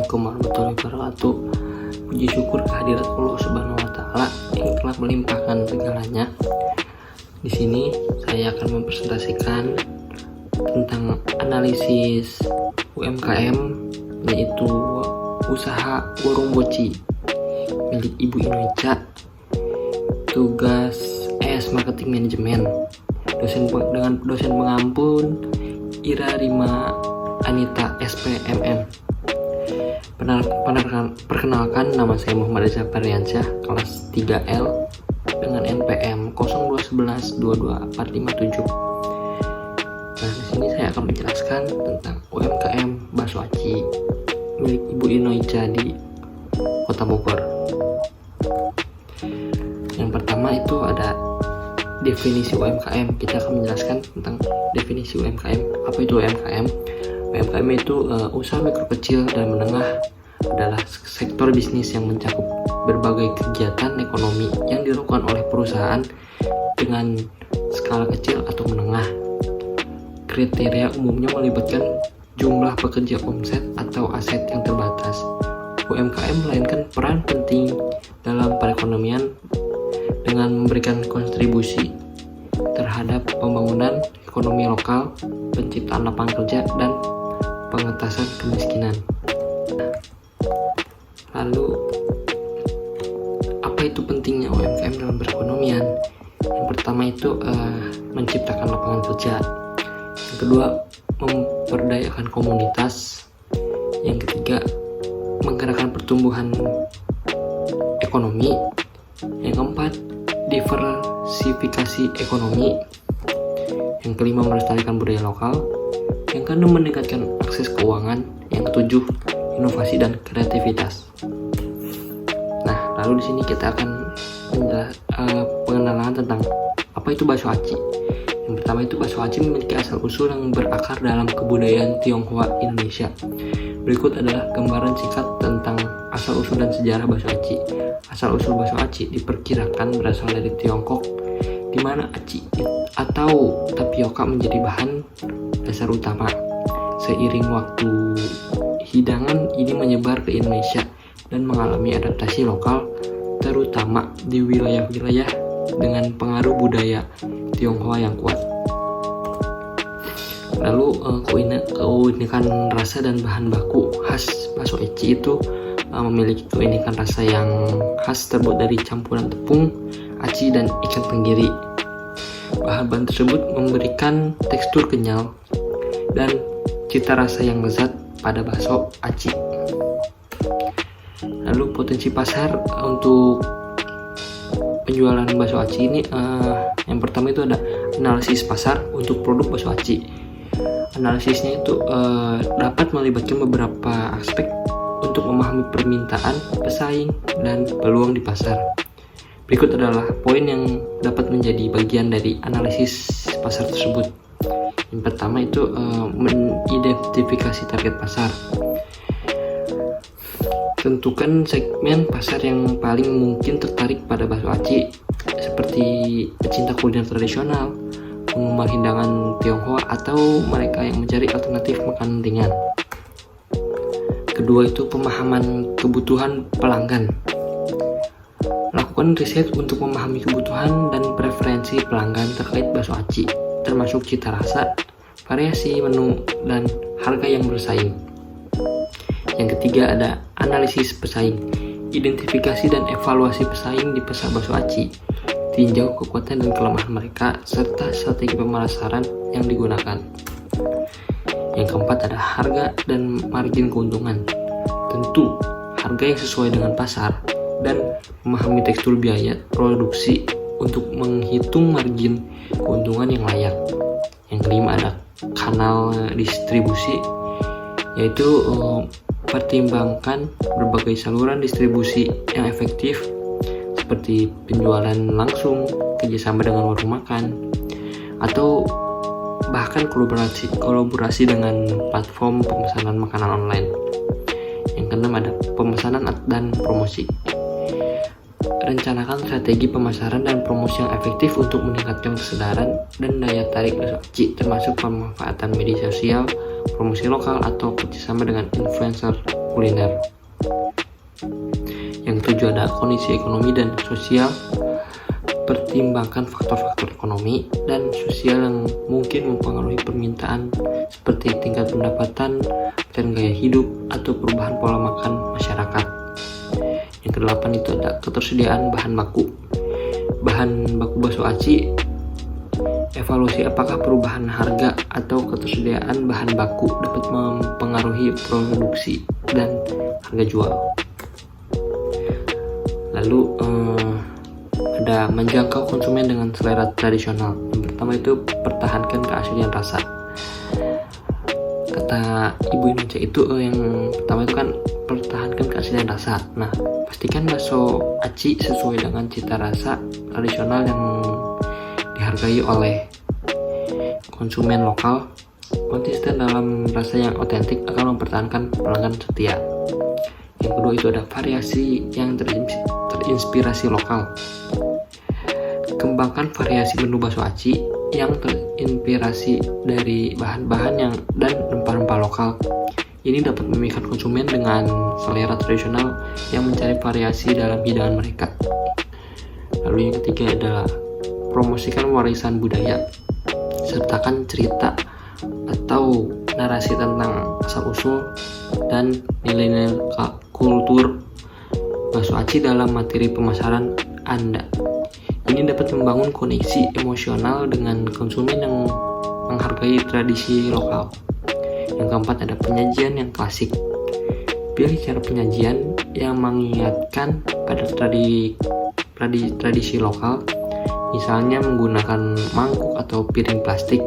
Assalamualaikum warahmatullahi wabarakatuh. Puji syukur kehadirat Allah Subhanahu wa taala yang telah melimpahkan segalanya. Di sini saya akan mempresentasikan tentang analisis UMKM, yaitu usaha warung boci milik Ibu Inoica, tugas Marketing Manajemen, dengan dosen pengampun Ira Rima Anita SPMM. Perkenalkan, nama saya Muhammad Reza Pariansyah, kelas 3L dengan NPM 0211224457. Nah, di sini saya akan menjelaskan tentang UMKM bakso aci milik Ibu Inoica di Kota Bogor. Yang pertama itu ada definisi UMKM. Kita akan menjelaskan tentang definisi UMKM. Apa itu UMKM? UMKM itu usaha mikro kecil dan menengah, adalah sektor bisnis yang mencakup berbagai kegiatan ekonomi yang dilakukan oleh perusahaan dengan skala kecil atau menengah. Kriteria umumnya melibatkan jumlah pekerja, omset atau aset yang terbatas. UMKM melainkan peran penting dalam perekonomian dengan memberikan kontribusi terhadap pembangunan ekonomi lokal, penciptaan lapangan kerja, dan pengentasan kemiskinan. Lalu, apa itu pentingnya UMKM dalam perekonomian? Yang pertama itu menciptakan lapangan kerja. Yang kedua, memperdayakan komunitas. Yang ketiga, menggerakkan pertumbuhan ekonomi. Yang keempat, diversifikasi ekonomi. Yang kelima, melestarikan budaya lokal. Yang keenam, meningkatkan akses keuangan. Yang ketujuh, inovasi dan kreativitas. Nah, lalu di sini kita akan pengenalan tentang apa itu bakso aci. Yang pertama itu bakso aci memiliki asal usul yang berakar dalam kebudayaan Tionghoa Indonesia. Berikut adalah gambaran singkat tentang asal usul dan sejarah bakso aci. Asal usul bakso aci diperkirakan berasal dari Tiongkok, di mana aci atau tapioka menjadi bahan dasar utama. Seiring waktu, hidangan ini menyebar ke Indonesia dan mengalami adaptasi lokal, terutama di wilayah-wilayah dengan pengaruh budaya Tionghoa yang kuat. Lalu keunikan rasa dan bahan baku khas bakso aci itu memiliki keunikan rasa yang khas, terbuat dari campuran tepung, aci, dan ikan tenggiri. Bahan-bahan tersebut memberikan tekstur kenyal dan cita rasa yang lezat pada bakso aci. Lalu potensi pasar untuk penjualan bakso aci ini, yang pertama itu ada analisis pasar untuk produk bakso aci. Analisisnya itu dapat melibatkan beberapa aspek untuk memahami permintaan, pesaing, dan peluang di pasar. Berikut adalah poin yang dapat menjadi bagian dari analisis pasar tersebut. Yang pertama itu mengidentifikasi target pasar. Tentukan segmen pasar yang paling mungkin tertarik pada bakso aci, seperti pecinta kuliner tradisional, penggemar hidangan Tionghoa, atau mereka yang mencari alternatif makanan ringan. Kedua itu pemahaman kebutuhan pelanggan. Lakukan riset untuk memahami kebutuhan dan preferensi pelanggan terkait bakso aci, termasuk cita rasa, variasi menu, dan harga yang bersaing. Yang ketiga ada analisis pesaing. Identifikasi dan evaluasi pesaing di pasar bakso aci. Tinjau kekuatan dan kelemahan mereka serta strategi pemasaran yang digunakan. Yang keempat ada harga dan margin keuntungan. Tentu harga yang sesuai dengan pasar dan memahami tekstur biaya produksi untuk menghitung margin keuntungan yang layak. Yang kelima ada kanal distribusi, yaitu pertimbangkan berbagai saluran distribusi yang efektif seperti penjualan langsung, kerjasama dengan warung makan, atau bahkan kolaborasi dengan platform pemesanan makanan online. Yang keenam ada pemesanan dan promosi. Rencanakan strategi pemasaran dan promosi yang efektif untuk meningkatkan kesadaran dan daya tarik bakso aci, termasuk pemanfaatan media sosial, promosi lokal, atau kerjasama dengan influencer kuliner. Yang ketujuh ada kondisi ekonomi dan sosial. Pertimbangkan faktor-faktor ekonomi dan sosial yang mungkin mempengaruhi permintaan seperti tingkat pendapatan, tren gaya hidup, atau perubahan pola makan masyarakat. Yang kedelapan itu ada ketersediaan bahan baku. Bahan baku bakso aci, evaluasi apakah perubahan harga atau ketersediaan bahan baku dapat mempengaruhi produksi dan harga jual. Lalu ada menjangkau konsumen dengan selera tradisional. Yang pertama itu pertahankan keaslian rasa. Kata Ibu Indonesia itu yang pertama itu kan pertahankan keaslian rasa. Nah, pastikan bakso aci sesuai dengan cita rasa tradisional yang dihargai oleh konsumen lokal. Konsisten dalam rasa yang otentik akan mempertahankan pelanggan setia. Yang kedua itu ada variasi yang terinspirasi lokal. Kembangkan variasi menu bakso aci yang terinspirasi dari bahan-bahan dan rempah-rempah lokal. Ini dapat memikat konsumen dengan selera tradisional yang mencari variasi dalam hidangan mereka. Lalu yang ketiga adalah promosikan warisan budaya. Sertakan cerita atau narasi tentang asal-usul dan nilai-nilai kultur bakso aci dalam materi pemasaran Anda. Ini dapat membangun koneksi emosional dengan konsumen yang menghargai tradisi lokal. Yang keempat ada penyajian yang klasik. Pilih cara penyajian yang mengingatkan pada tradisi lokal, misalnya menggunakan mangkuk atau piring plastik,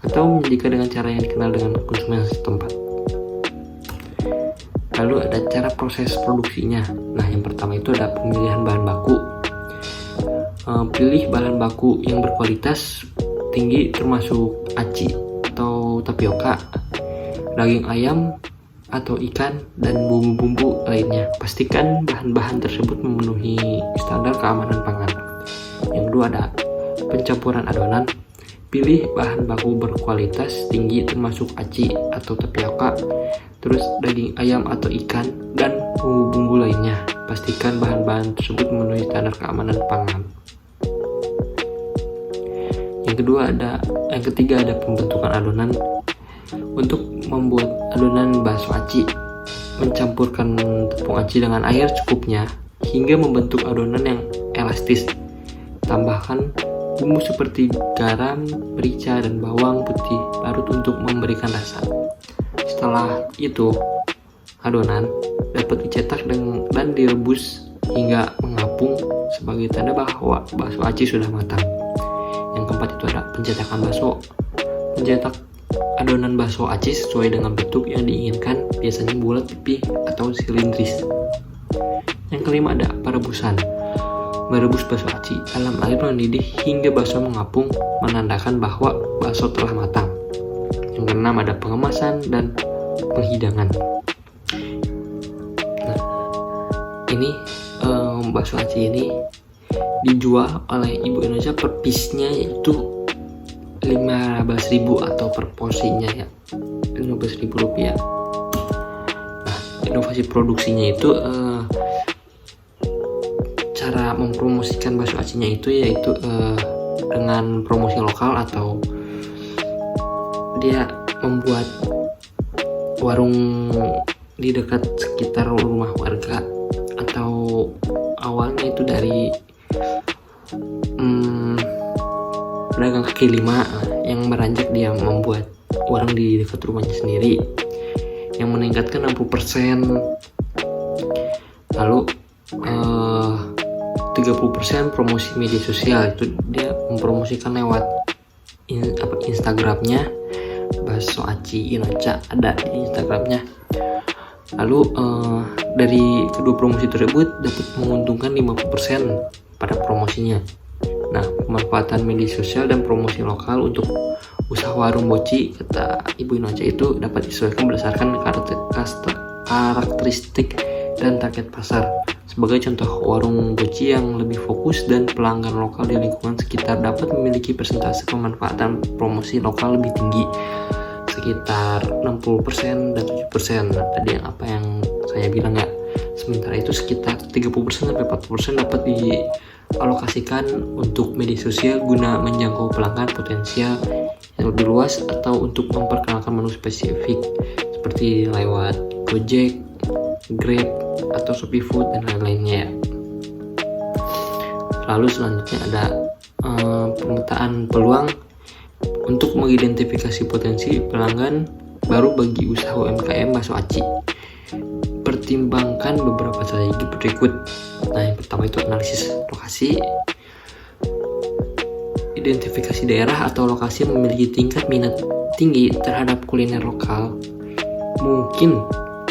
atau menyajikan dengan cara yang dikenal dengan konsumen setempat. Lalu ada cara proses produksinya. Nah, yang pertama itu ada pemilihan bahan baku. Pilih bahan baku yang berkualitas tinggi termasuk aci atau tapioka, daging ayam atau ikan, dan bumbu-bumbu lainnya. Pastikan bahan-bahan tersebut memenuhi standar keamanan pangan. Yang kedua ada pencampuran adonan. Pilih bahan baku berkualitas tinggi termasuk aci atau tapioka, terus daging ayam atau ikan, dan bumbu-bumbu lainnya. Pastikan bahan-bahan tersebut memenuhi standar keamanan pangan. Yang ketiga ada pembentukan adonan. Untuk membuat adonan bakso aci, mencampurkan tepung aci dengan air secukupnya hingga membentuk adonan yang elastis. Tambahkan bumbu seperti garam, merica, dan bawang putih larut untuk memberikan rasa. Setelah itu, adonan dapat dicetak dan direbus hingga mengapung sebagai tanda bahwa bakso aci sudah matang. Yang keempat itu ada pencetakan bakso. Mencetak adonan bakso aci sesuai dengan bentuk yang diinginkan, biasanya bulat, pipih, atau silindris. Yang kelima ada perebusan. Merebus bakso aci dalam air mendidih hingga bakso mengapung, menandakan bahwa bakso telah matang. Yang keenam ada pengemasan dan penghidangan. Nah, ini bakso aci ini dijual oleh Ibu Indonesia per piece-nya yaitu 15.000 atau per porsinya ya 15.000 rupiah. Nah, inovasi produksinya itu cara mempromosikan bakso acinya itu yaitu dengan promosi lokal, atau dia membuat warung di dekat sekitar rumah warga, atau awalnya itu dari pedagang kaki lima yang beranjak dia membuat warung di dekat rumahnya sendiri yang meningkatkan 60%. Lalu 30% promosi media sosial, itu dia mempromosikan lewat Instagramnya bakso aci Inocha, ada di Instagramnya. Lalu dari kedua promosi tersebut dapat menguntungkan 50% pada promosinya. Nah, pemanfaatan media sosial dan promosi lokal untuk usaha warung boci, kata Ibu Inocha, itu dapat disesuaikan berdasarkan karakteristik dan target pasar. Sebagai contoh, warung boci yang lebih fokus dan pelanggan lokal di lingkungan sekitar dapat memiliki persentase pemanfaatan promosi lokal lebih tinggi, sekitar 60% dan 7%. Nah, tadi yang saya bilang ya. Sementara itu sekitar 30% sampai 40% dapat dialokasikan untuk media sosial guna menjangkau pelanggan potensial yang lebih luas atau untuk memperkenalkan menu spesifik seperti lewat Gojek, Grab, atau Shopee Food dan lain-lainnya ya. Lalu selanjutnya ada pemetaan peluang untuk mengidentifikasi potensi pelanggan baru bagi usaha UMKM bakso aci. Pertimbangkan beberapa strategi berikut. Nah, yang pertama itu analisis lokasi. Identifikasi daerah atau lokasi yang memiliki tingkat minat tinggi terhadap kuliner lokal, mungkin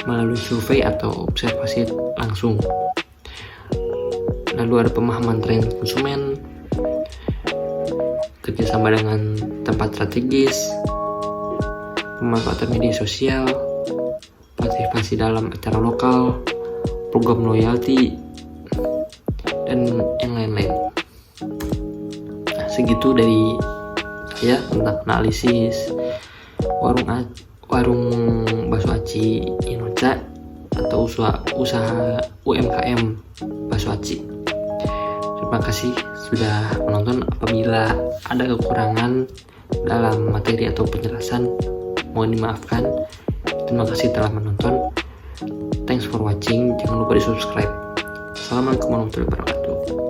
melalui survei atau observasi langsung. Lalu ada pemahaman tren konsumen, kerjasama dengan tempat strategis, pemanfaatan media sosial, partisipasi dalam acara lokal, program loyalty, dan yang lain-lain. Nah, segitu dari saya tentang analisis warung bakso aci Inocha atau usaha UMKM bakso aci. Terima kasih sudah menonton. Apabila ada kekurangan dalam materi atau penjelasan, mohon dimaafkan. Terima kasih telah menonton. Thanks for watching. Jangan lupa di subscribe. Assalamualaikum warahmatullahi wabarakatuh.